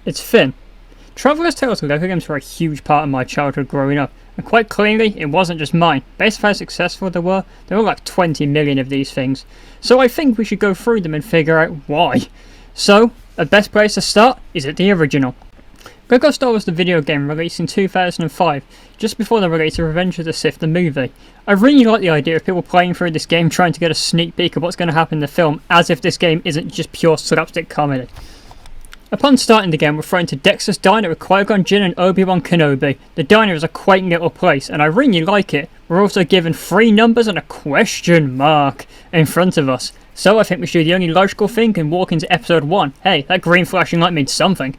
It's Finn. Traveller's Tales LEGO games were a huge part of my childhood growing up, and quite clearly it wasn't just mine. Based on how successful there were like 20 million of these things. So I think we should go through them and figure out why. So, the best place to start is at the original. LEGO Star Wars the video game released in 2005, just before the release of Revenge of the Sith the movie. I really like the idea of people playing through this game trying to get a sneak peek of what's going to happen in the film, as if this game isn't just pure slapstick comedy. Upon starting the game, we're thrown to Dexter's Diner with Qui-Gon Jinn and Obi-Wan Kenobi. The diner is a quaint little place, and I really like it. We're also given 3 numbers and a question mark in front of us. So I think we should do the only logical thing and walk into episode 1. Hey, that green flashing light means something.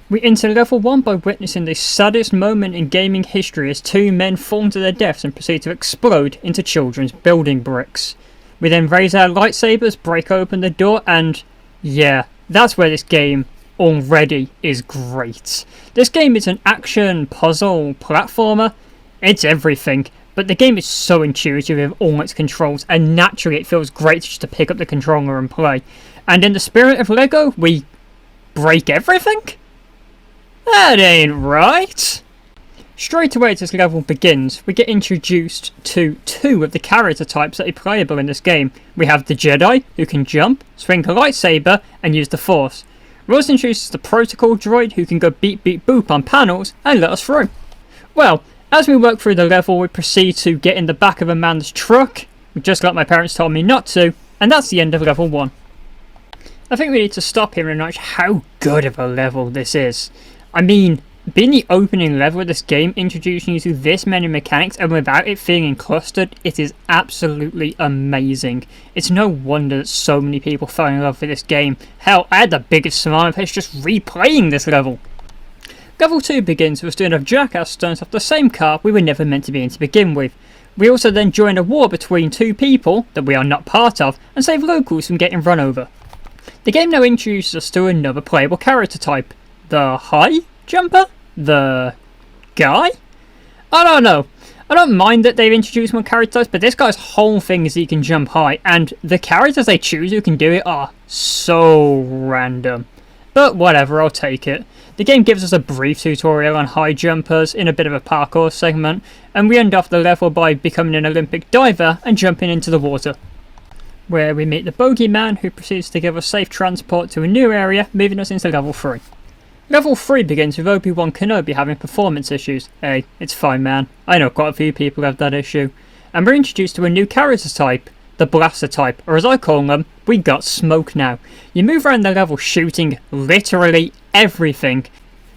We enter level 1 by witnessing the saddest moment in gaming history as 2 men fall to their deaths and proceed to explode into children's building bricks. We then raise our lightsabers, break open the door, and yeah, that's where this game already is great. This game is an action, puzzle, platformer. It's everything, but the game is so intuitive with all its controls, and naturally it feels great just to pick up the controller and play. And in the spirit of LEGO, we break everything? That ain't right. Straight away as this level begins, we get introduced to 2 of the character types that are playable in this game. We have the Jedi, who can jump, swing a lightsaber, and use the Force. We're also introduced to the Protocol droid, who can go beep beep boop on panels and let us through. Well, as we work through the level, we proceed to get in the back of a man's truck, just like my parents told me not to, and that's the end of level 1. I think we need to stop here and acknowledge how good of a level this is. I mean, being the opening level of this game, introducing you to this many mechanics and without it feeling clustered, it is absolutely amazing. It's no wonder that so many people fell in love with this game. Hell, I had the biggest smile on my face just replaying this level. Level 2 begins with us doing a jackass stunts off the same car we were never meant to be in to begin with. We also then join a war between 2 people that we are not part of and save locals from getting run over. The game now introduces us to another playable character type. The high jumper? The guy? I don't know. I don't mind that they've introduced more character types, but this guy's whole thing is he can jump high, and the characters they choose who can do it are so random. But whatever, I'll take it. The game gives us a brief tutorial on high jumpers in a bit of a parkour segment, and we end off the level by becoming an Olympic diver and jumping into the water, where we meet the bogeyman, who proceeds to give us safe transport to a new area, moving us into level 3. Level 3 begins with Obi-Wan Kenobi having performance issues. Hey, it's fine man, I know quite a few people have that issue. And we're introduced to a new character type, the Blaster type, or as I call them, we got smoke now. You move around the level shooting literally everything.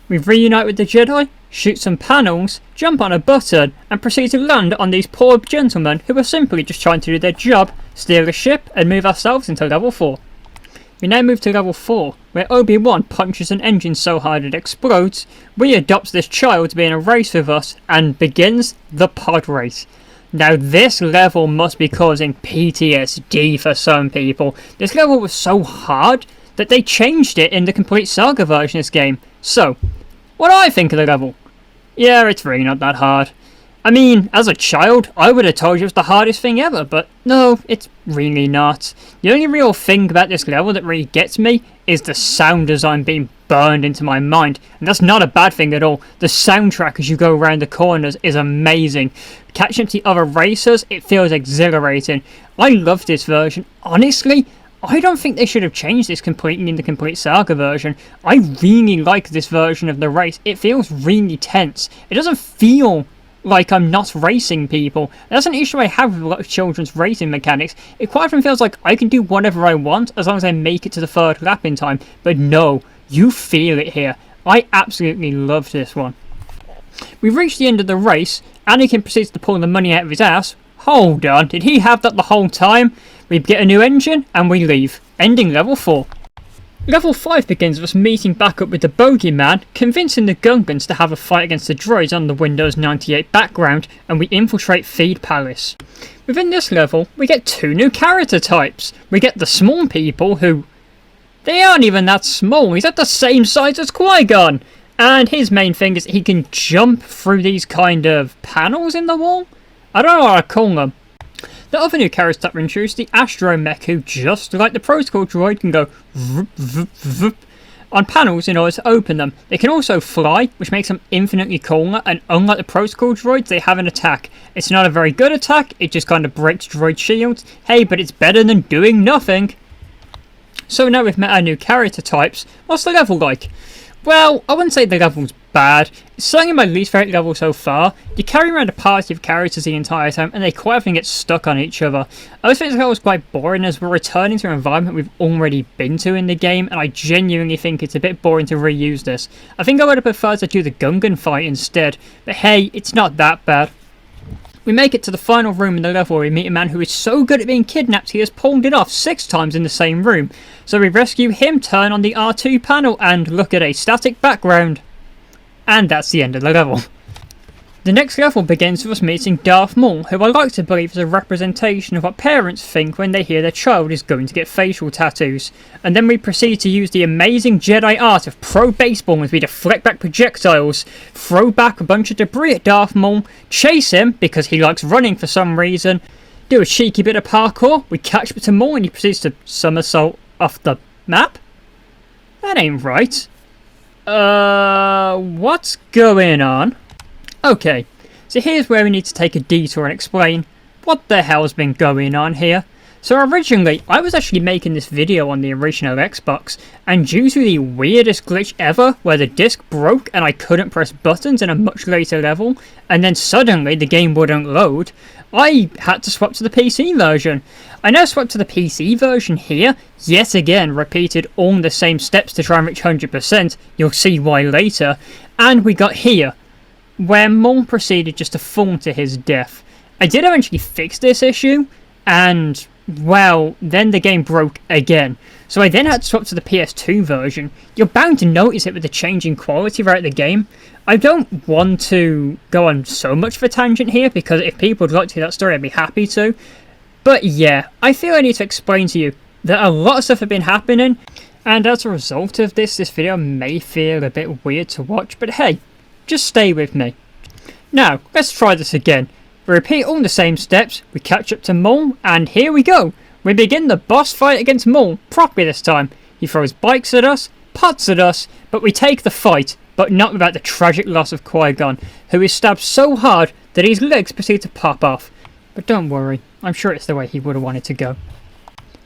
We reunite with the Jedi, shoot some panels, jump on a button, and proceed to land on these poor gentlemen who are simply just trying to do their job, steal a ship, and move ourselves into level 4. We now move to level 4, where Obi-Wan punches an engine so hard it explodes. We adopt this child to be in a race with us, and begins the pod race. Now this level must be causing PTSD for some people. This level was so hard that they changed it in the Complete Saga version of this game. So, what do I think of the level? Yeah, it's really not that hard. I mean, as a child, I would have told you it was the hardest thing ever, but no, it's really not. The only real thing about this level that really gets me is the sound design being burned into my mind, and that's not a bad thing at all. The soundtrack as you go around the corners is amazing. Catching up to the other racers, it feels exhilarating. I love this version. Honestly, I don't think they should have changed this completely in the Complete Saga version. I really like this version of the race. It feels really tense. It doesn't feel like I'm not racing people. That's an issue I have with a lot of children's racing mechanics. It quite often feels like I can do whatever I want as long as I make it to the 3rd lap in time. But no, you feel it here. I absolutely love this one. We've reached the end of the race. Anakin proceeds to pull the money out of his ass. Hold on, did he have that the whole time? We get a new engine and we leave, ending level 4. Level 5 begins with us meeting back up with the bogeyman, convincing the Gungans to have a fight against the droids on the Windows 98 background, and we infiltrate Feed Palace. Within this level, we get 2 new character types. We get the small people who... they aren't even that small, he's at the same size as Qui-Gon! And his main thing is he can jump through these kind of panels in the wall? I don't know what to call them. The other new characters that were introduced, the Astromech, who just like the Protocol droid can go vroom, vroom, vroom. on panels in order to open them. They can also fly, which makes them infinitely cooler, and unlike the protocol droids, they have an attack. It's not a very good attack, it just kind of breaks droid shields. Hey, but it's better than doing nothing. So now we've met our new character types, what's the level like? Well, I wouldn't say the level's bad. It's certainly my least favourite level so far. You carry around a party of characters the entire time and they quite often get stuck on each other. I always think this level was quite boring as we're returning to an environment we've already been to in the game, and I genuinely think it's a bit boring to reuse this. I think I would have preferred to do the Gungan fight instead, but hey, it's not that bad. We make it to the final room in the level where we meet a man who is so good at being kidnapped he has pulled it off 6 times in the same room. So we rescue him, turn on the R2 panel and look at a static background. And that's the end of the level. The next level begins with us meeting Darth Maul, who I like to believe is a representation of what parents think when they hear their child is going to get facial tattoos. And then we proceed to use the amazing Jedi art of pro baseball as we deflect back projectiles, throw back a bunch of debris at Darth Maul, chase him because he likes running for some reason, do a cheeky bit of parkour, we catch up to Maul and he proceeds to somersault off the map? That ain't right. What's going on? Okay, so here's where we need to take a detour and explain what the hell's been going on here. So originally, I was actually making this video on the original Xbox, and due to the weirdest glitch ever, where the disc broke and I couldn't press buttons in a much later level, and then suddenly the game wouldn't load, I had to swap to the PC version. I now swapped to the PC version here, yet again repeated all the same steps to try and reach 100%, you'll see why later, and we got here, where Maul proceeded just to fall to his death. I did eventually fix this issue, and, well, then the game broke again. So I then had to swap to the PS2 version. You're bound to notice it with the changing quality throughout the game. I don't want to go on so much of a tangent here, because if people would like to hear that story, I'd be happy to. But yeah, I feel I need to explain to you that a lot of stuff have been happening, and as a result of this video may feel a bit weird to watch, but hey, just stay with me. Now, let's try this again. We repeat all the same steps, we catch up to Maul, and here we go. We begin the boss fight against Maul, properly this time. He throws bikes at us, pots at us, but we take the fight, but not without the tragic loss of Qui-Gon, who is stabbed so hard that his legs proceed to pop off. But don't worry, I'm sure it's the way he would have wanted to go.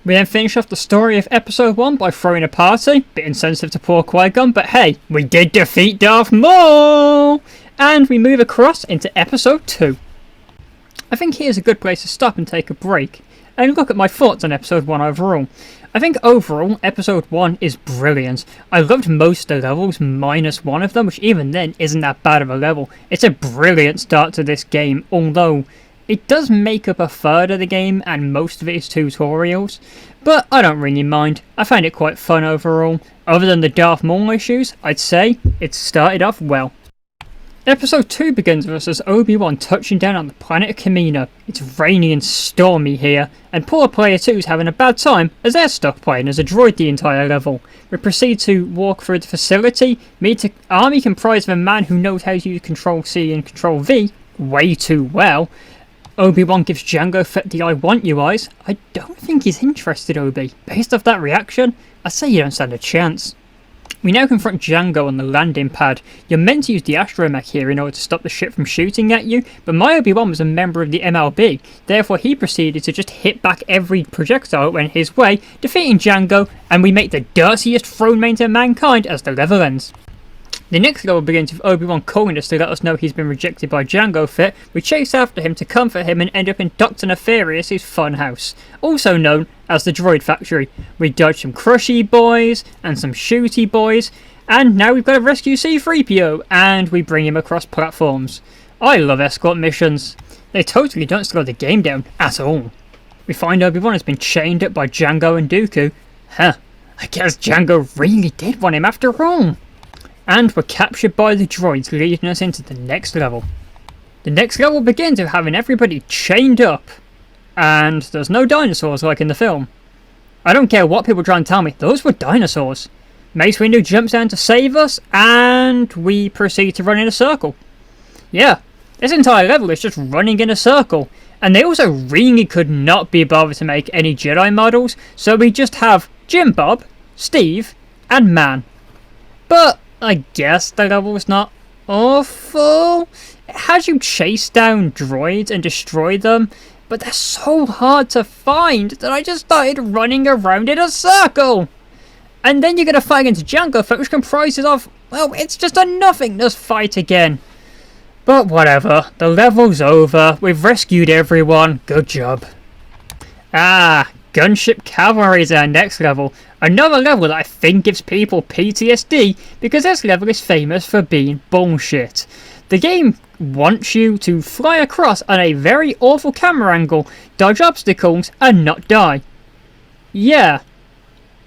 We then finish off the story of episode 1 by throwing a party, bit insensitive to poor Qui-Gon, but hey, we did defeat Darth Maul! And we move across into episode 2. I think here's a good place to stop and take a break, and look at my thoughts on episode 1 overall. I think overall, episode 1 is brilliant. I loved most of the levels, minus one of them, which even then isn't that bad of a level. It's a brilliant start to this game, although it does make up a third of the game and most of it is tutorials, but I don't really mind. I find it quite fun overall. Other than the Darth Maul issues, I'd say it started off well. Episode 2 begins with us as Obi-Wan touching down on the planet of Kamino. It's rainy and stormy here, and poor Player 2's having a bad time as they're stuck playing as a droid the entire level. We proceed to walk through the facility, meet an army comprised of a man who knows how to use Control-C and Control-V way too well. Obi-Wan gives Jango Fett the I want you eyes. I don't think he's interested, Obi. Based off that reaction, I'd say you don't stand a chance. We now confront Jango on the landing pad. You're meant to use the astromech here in order to stop the ship from shooting at you, but my Obi-Wan was a member of the MLB, therefore he proceeded to just hit back every projectile that went his way, defeating Jango, and we make the dirtiest throne main to mankind as the level ends. The next level begins with Obi-Wan calling us to let us know he's been rejected by Jango Fett. We chase after him to comfort him and end up in Dr. Nefarious' funhouse, also known as the Droid Factory. We dodge some crushy boys and some shooty boys, and now we've got to rescue C-3PO, and we bring him across platforms. I love escort missions. They totally don't slow the game down at all. We find Obi-Wan has been chained up by Jango and Dooku. Huh, I guess Jango really did want him after all. And we're captured by the droids, leading us into the next level. The next level begins with having everybody chained up, and there's no dinosaurs like in the film. I don't care what people try and tell me, those were dinosaurs. Mace Windu jumps down to save us, and we proceed to run in a circle. Yeah, this entire level is just running in a circle, and they also really could not be bothered to make any Jedi models, so we just have Jim Bob, Steve, and Man. But I guess the level's not awful. It has you chase down droids and destroy them, but they're so hard to find that I just started running around in a circle. And then you're going to fight against Jango Fett, which comprises of, well, it's just a nothingness fight again. But whatever, the level's over, we've rescued everyone, good job. Gunship Cavalry is our next level. Another level that I think gives people PTSD, because this level is famous for being bullshit. The game wants you to fly across on a very awful camera angle, dodge obstacles, and not die. Yeah,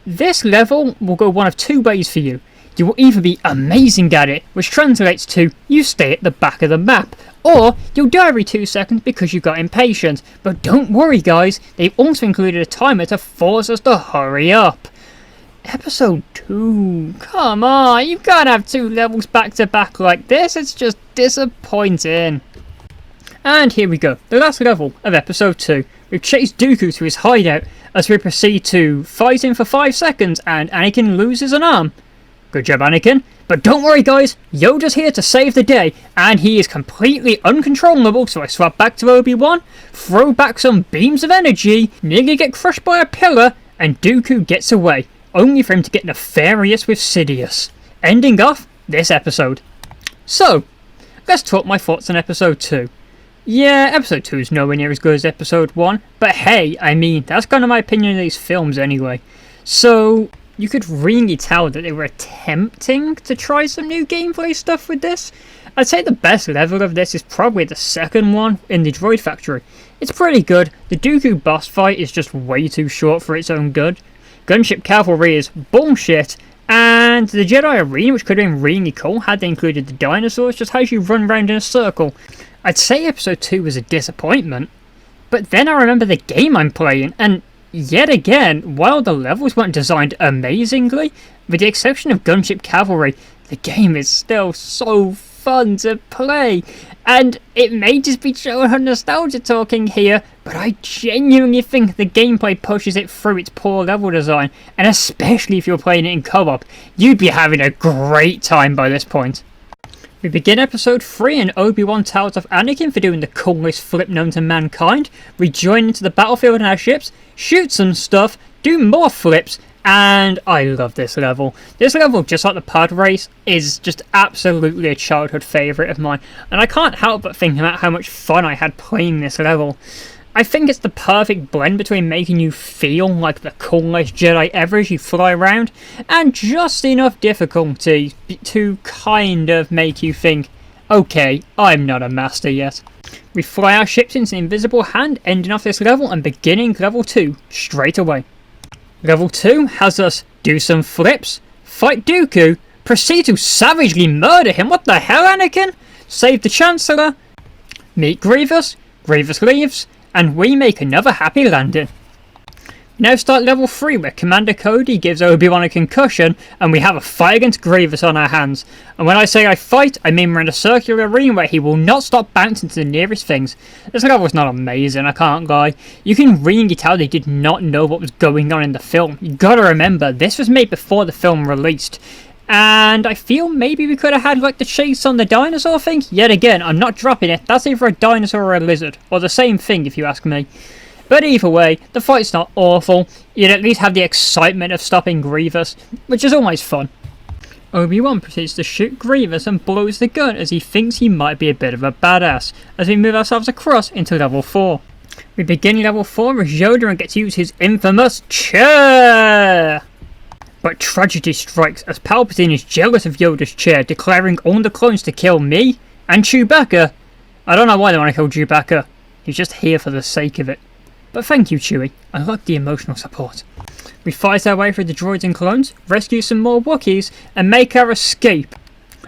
this level will go one of two ways for you. You will either be amazing at it, which translates to you stay at the back of the map, or you'll die every 2 seconds because you got impatient. But don't worry guys, they've also included a timer to force us to hurry up. Episode 2, come on, you can't have 2 levels back to back like this, it's just disappointing. And here we go, the last level of episode 2. We've chased Dooku to his hideout as we proceed to fight him for 5 seconds and Anakin loses an arm. Good job, Anakin. But don't worry guys, Yoda's here to save the day, and he is completely uncontrollable, so I swap back to Obi-Wan, throw back some beams of energy, nearly get crushed by a pillar, and Dooku gets away, only for him to get nefarious with Sidious, ending off this episode. So, let's talk my thoughts on episode 2. Yeah, episode 2 is nowhere near as good as episode 1, but hey, I mean, that's kind of my opinion of these films anyway. So, you could really tell that they were attempting to try some new gameplay stuff with this. I'd say the best level of this is probably the second one in the Droid Factory. It's pretty good, the Dooku boss fight is just way too short for its own good. Gunship Cavalry is bullshit, and the Jedi Arena, which could have been really cool had they included the dinosaurs, just has you run around in a circle. I'd say episode 2 was a disappointment, but then I remember the game I'm playing, and yet again, while the levels weren't designed amazingly, with the exception of Gunship Cavalry, the game is still so fun to play. And it may just be childhood nostalgia talking here, but I genuinely think the gameplay pushes it through its poor level design, and especially if you're playing it in co-op, you'd be having a great time by this point. We begin episode 3 and Obi-Wan tells off Anakin for doing the coolest flip known to mankind. We join into the battlefield in our ships, shoot some stuff, do more flips, and I love this level. This level, just like the pod race, is just absolutely a childhood favourite of mine, and I can't help but think about how much fun I had playing this level. I think it's the perfect blend between making you feel like the coolest Jedi ever as you fly around, and just enough difficulty to kind of make you think, okay, I'm not a master yet. We fly our ships into the invisible hand, ending off this level and beginning level 2 straight away. Level 2 has us do some flips, fight Dooku, proceed to savagely murder him, what the hell Anakin? Save the Chancellor, meet Grievous, Grievous leaves, and we make another happy landing. We now start level 3 where Commander Cody gives Obi-Wan a concussion and we have a fight against Grievous on our hands. And when I say I fight, I mean we're in a circular arena where he will not stop bouncing to the nearest things. This level is not amazing, I can't lie. You can really tell they did not know what was going on in the film. You gotta remember, this was made before the film released. And I feel maybe we could have had like the chase on the dinosaur thing. Yet again, I'm not dropping it. That's either a dinosaur or a lizard. Or the same thing if you ask me. But either way, the fight's not awful. You'd at least have the excitement of stopping Grievous, which is always fun. Obi-Wan proceeds to shoot Grievous and blows the gun as he thinks he might be a bit of a badass, as we move ourselves across into level 4. We begin level 4 as Yoda and get to use his infamous chair! But tragedy strikes as Palpatine is jealous of Yoda's chair, declaring all the clones to kill me and Chewbacca. I don't know why they want to kill Chewbacca. He's just here for the sake of it. But thank you, Chewie. I like the emotional support. We fight our way through the droids and clones, rescue some more Wookiees, and make our escape.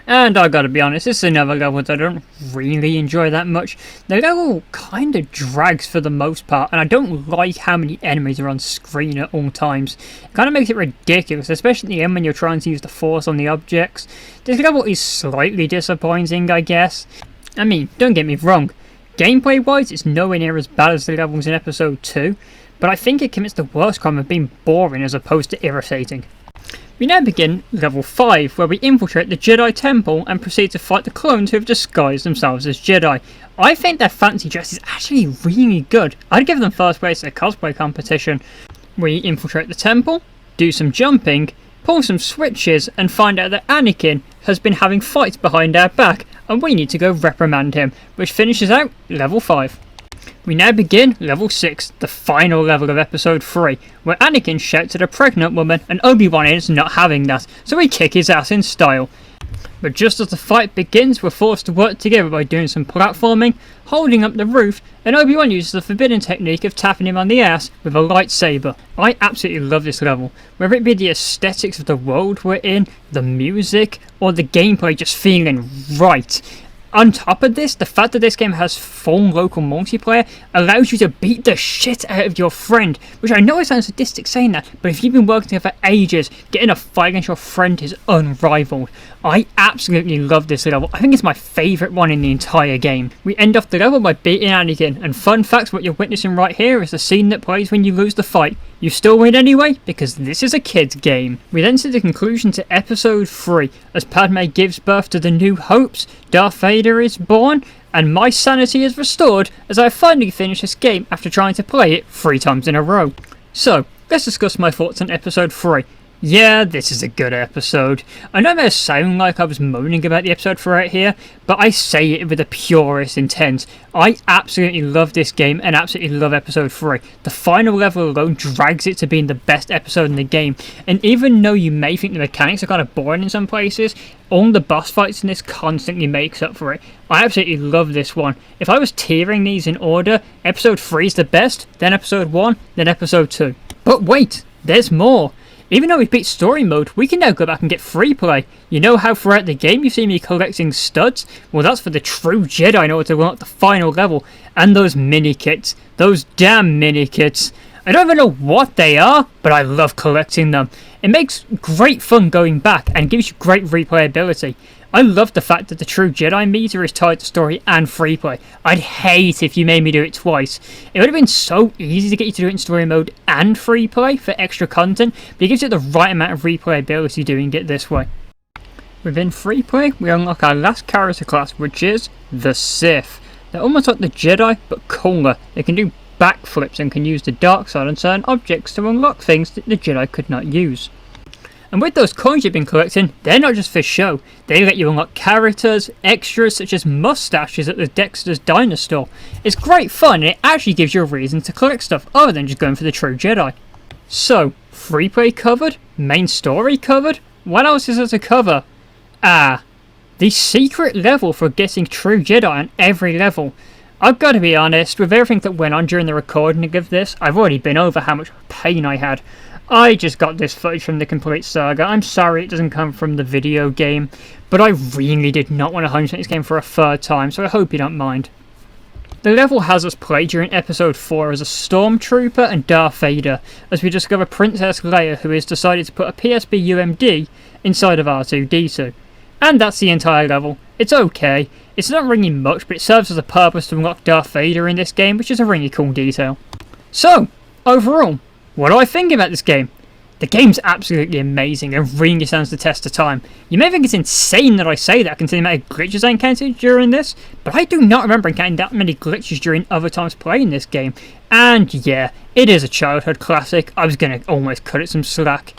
And I gotta be honest, this is another level that I don't really enjoy that much. The level kinda drags for the most part, and I don't like how many enemies are on screen at all times. It kinda makes it ridiculous, especially at the end when you're trying to use the Force on the objects. This level is slightly disappointing, I guess. I mean, don't get me wrong, gameplay wise it's nowhere near as bad as the levels in episode 2, but I think it commits the worst crime of being boring as opposed to irritating. We now begin level 5, where we infiltrate the Jedi Temple and proceed to fight the clones who have disguised themselves as Jedi. I think their fancy dress is actually really good. I'd give them first place at a cosplay competition. We infiltrate the temple, do some jumping, pull some switches and find out that Anakin has been having fights behind our back and we need to go reprimand him, which finishes out level 5. We now begin level 6, the final level of episode 3, where Anakin shouts at a pregnant woman and Obi-Wan is not having that, so we kick his ass in style. But just as the fight begins, we're forced to work together by doing some platforming, holding up the roof, and Obi-Wan uses the forbidden technique of tapping him on the ass with a lightsaber. I absolutely love this level, whether it be the aesthetics of the world we're in, the music, or the gameplay just feeling right. On top of this, the fact that this game has full local multiplayer allows you to beat the shit out of your friend, which I know it sounds sadistic saying that, but if you've been working together for ages, getting a fight against your friend is unrivaled. I absolutely love this level. I think it's my favourite one in the entire game. We end off the level by beating Anakin, and fun fact, what you're witnessing right here is the scene that plays when you lose the fight. You still win anyway, because this is a kid's game. We then see the conclusion to episode 3, as Padme gives birth to the new hopes, Darth Vader is born, and my sanity is restored as I finally finish this game after trying to play it 3 times in a row. So, let's discuss my thoughts on episode 3. Yeah, this is a good episode. I know it may sound like I was moaning about the episode throughout here, but I say it with the purest intent. I absolutely love this game and absolutely love episode 3. The final level alone drags it to being the best episode in the game, and even though you may think the mechanics are kind of boring in some places, all the boss fights in this constantly makes up for it. I absolutely love this one. If I was tiering these in order, episode 3 is the best, then episode 1, then episode 2. But wait, there's more. Even though we beat story mode, we can now go back and get free play. You know how throughout the game you see me collecting studs? Well, that's for the true Jedi in order to unlock the final level. And those mini kits. Those damn mini kits. I don't even know what they are, but I love collecting them. It makes great fun going back and gives you great replayability. I love the fact that the true Jedi meter is tied to story and free play. I'd hate if you made me do it twice. It would have been so easy to get you to do it in story mode and free play for extra content, but it gives it the right amount of replayability doing it this way. Within free play, we unlock our last character class, which is the Sith. They're almost like the Jedi, but cooler. They can do backflips and can use the dark side on certain objects to unlock things that the Jedi could not use. And with those coins you've been collecting, they're not just for show. They let you unlock characters, extras such as mustaches at the Dexter's Diner store. It's great fun and it actually gives you a reason to collect stuff other than just going for the true Jedi. So, free play covered? Main story covered? What else is there to cover? The secret level for getting true Jedi on every level. I've got to be honest, with everything that went on during the recording of this, I've already been over how much pain I had. I just got this footage from the complete saga. I'm sorry it doesn't come from the video game, but I really did not want to 100% this game for a third time, so I hope you don't mind. The level has us play during episode 4 as a stormtrooper and Darth Vader, as we discover Princess Leia, who has decided to put a PSP UMD inside of R2-D2. And that's the entire level. It's okay. It's not really much, but it serves as a purpose to unlock Darth Vader in this game, which is a really cool detail. So, overall, what do I think about this game? The game's absolutely amazing and really stands the test of time. You may think it's insane that I say that considering the amount of glitches I encountered during this, but I do not remember encountering that many glitches during other times playing this game. And yeah, it is a childhood classic. I was going to almost cut it some slack.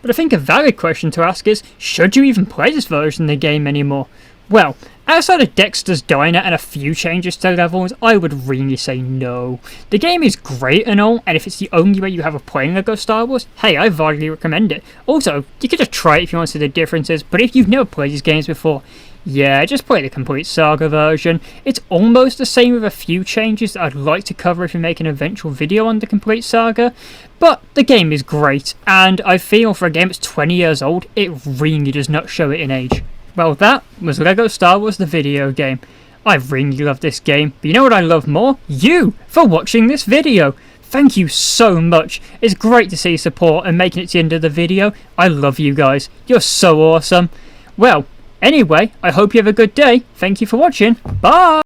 But I think a valid question to ask is, should you even play this version of the game anymore? Well, outside of Dexter's Diner and a few changes to levels, I would really say no. The game is great and all, and if it's the only way you have of playing LEGO Star Wars, hey, I vitally recommend it. Also, you could just try it if you want to see the differences, but if you've never played these games before, yeah, just play the complete saga version. It's almost the same with a few changes that I'd like to cover if we make an eventual video on the complete saga, but the game is great, and I feel for a game that's 20 years old, it really does not show it in age. Well, that was LEGO Star Wars the video game. I really love this game, but you know what I love more? You, for watching this video. Thank you so much. It's great to see support and making it to the end of the video. I love you guys. You're so awesome. Well, anyway, I hope you have a good day. Thank you for watching. Bye!